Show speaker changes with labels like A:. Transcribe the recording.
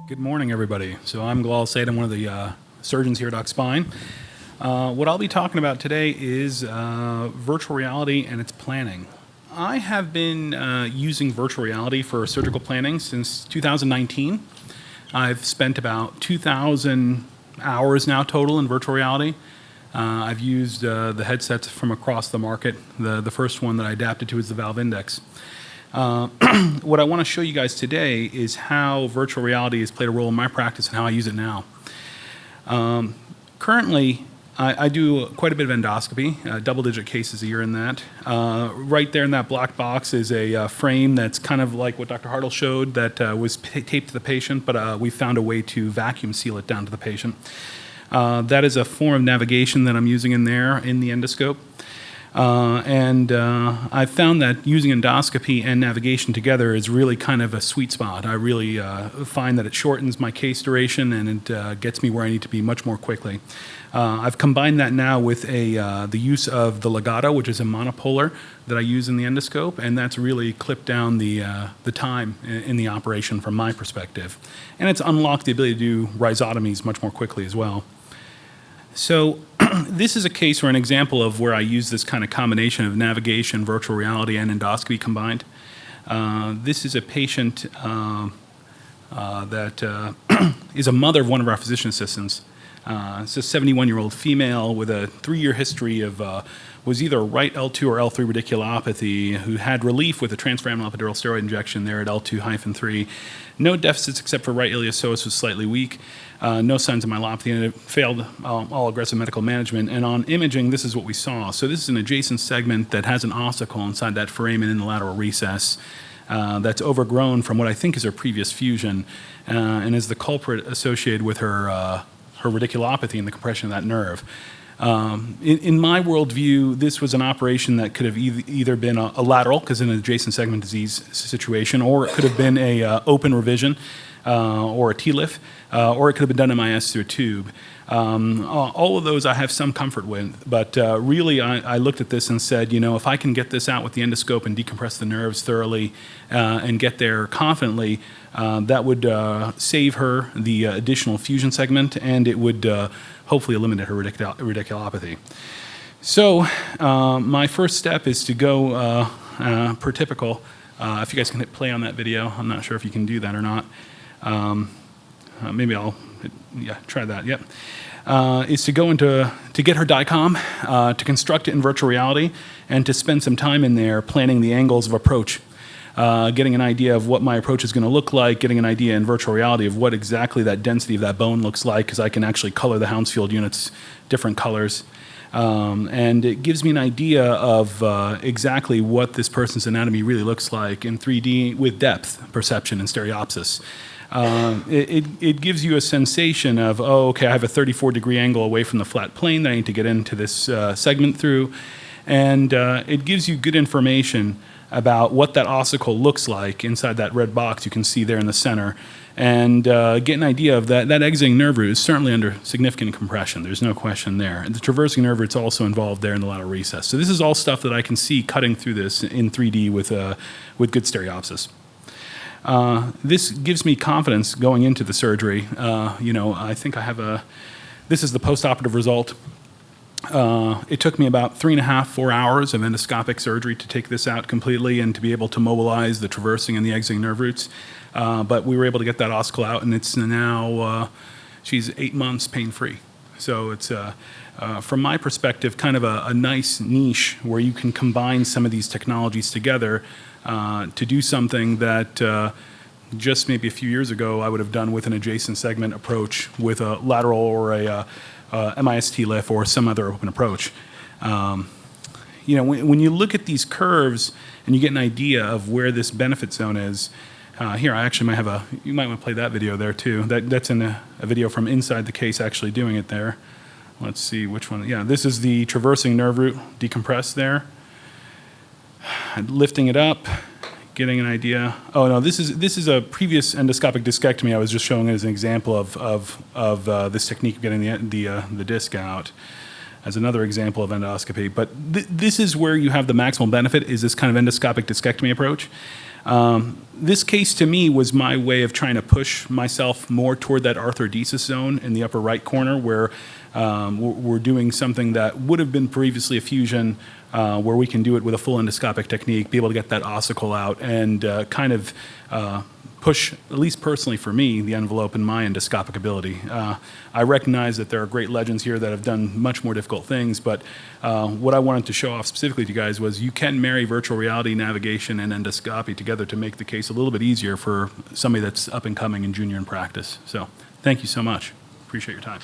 A: Good morning, everybody. So I'm Galal Elsayed. I'm one of the surgeons here at Doc Spine. What I'll be talking about today is virtual reality and its planning. I have been using virtual reality for surgical planning since 2019. I've spent about 2,000 hours now total in virtual reality. I've used the headsets from across the market. The first one that I adapted to is the Valve Index. What I want to show you guys today is how virtual reality has played a role in my practice and how I use it now. Currently, I do quite a bit of endoscopy, double-digit cases a year in that. Right there in that black box is a frame that's kind of like what Dr. Hartle showed that was taped to the patient, but we found a way to vacuum seal it down to the patient. That is a form of navigation that I'm using in there in the endoscope. I found that using endoscopy and navigation together is really kind of a sweet spot. I really find that it shortens my case duration and it gets me where I need to be much more quickly. I've combined that now with the use of the legato, which is a monopolar that I use in the endoscope, and that's really clipped down the time in the operation from my perspective. And it's unlocked the ability to do rhizotomies much more quickly as well. So this is a case or an example of where I use this kind of combination of navigation, virtual reality, and endoscopy combined. This is a patient that is a mother of one of our physician assistants. It's a 71-year-old female with a 3-year history of was either right L2 or L3 radiculopathy who had relief with a transforaminal epidural steroid injection there at L2-3. No deficits except for right iliopsoas was slightly weak. No signs of myelopathy, and it failed all aggressive medical management. And on imaging, this is what we saw. So this is an adjacent segment that has an ossicle inside that foramen in the lateral recess that's overgrown from what I think is her previous fusion and is the culprit associated with her radiculopathy and the compression of that nerve. In my worldview, this was an operation that could have either been a lateral, because in an adjacent segment disease situation, or it could have been a open revision or a TLIF, or it could have been done MIS through a tube. All of those I have some comfort with, but really I looked at this and said, you know, if I can get this out with the endoscope and decompress the nerves thoroughly and get there confidently, that would save her the additional fusion segment, and it would hopefully eliminate her radiculopathy. So my first step is to go per typical. If you guys can hit play on that video, I'm not sure if you can do that or not. Maybe I'll try that. Yep. Is to go into to get her DICOM, to construct it in virtual reality, and to spend some time in there planning the angles of approach. Getting an idea of what my approach is going to look like, getting an idea in virtual reality of what exactly that density of that bone looks like, because I can actually color the Hounsfield units different colors. And it gives me an idea of exactly what this person's anatomy really looks like in 3D with depth perception and stereopsis. It gives you a sensation of, oh, okay, I have a 34-degree angle away from the flat plane that I need to get into this segment through. And it gives you good information about what that ossicle looks like inside that red box you can see there in the center, and get an idea of that. That exiting nerve root is certainly under significant compression. There's no question there. And the traversing nerve root's also involved there in the lateral recess. So this is all stuff that I can see cutting through this in 3D with good stereopsis. This gives me confidence going into the surgery. You know, I think I have this is the postoperative result. It took me about 3.5, 4 hours of endoscopic surgery to take this out completely and to be able to mobilize the traversing and the exiting nerve roots. But we were able to get that ossicle out, and it's now, she's 8 months pain-free. So it's, from my perspective, kind of a nice niche where you can combine some of these technologies together to do something that just maybe a few years ago I would have done with an adjacent segment approach with a lateral or a MIS TLIF or some other open approach. You know, when you look at these curves and you get an idea of where this benefit zone is, here I actually might have you might want to play that video there too. That's in a video from inside the case actually doing it there. Let's see which one. Yeah, this is the traversing nerve root decompressed there. Lifting it up, getting an idea. Oh no, this is a previous endoscopic discectomy. I was just showing it as an example of this technique of getting the disc out as another example of endoscopy. But this is where you have the maximal benefit, is this kind of endoscopic discectomy approach. This case to me was my way of trying to push myself more toward that arthrodesis zone in the upper right corner where we're doing something that would have been previously a fusion where we can do it with a full endoscopic technique, be able to get that ossicle out and kind of push, at least personally for me, the envelope in my endoscopic ability. I recognize that there are great legends here that have done much more difficult things, but what I wanted to show off specifically to you guys was you can marry virtual reality, navigation, and endoscopy together to make the case a little bit easier for somebody that's up and coming and junior in practice. So thank you so much. Appreciate your time.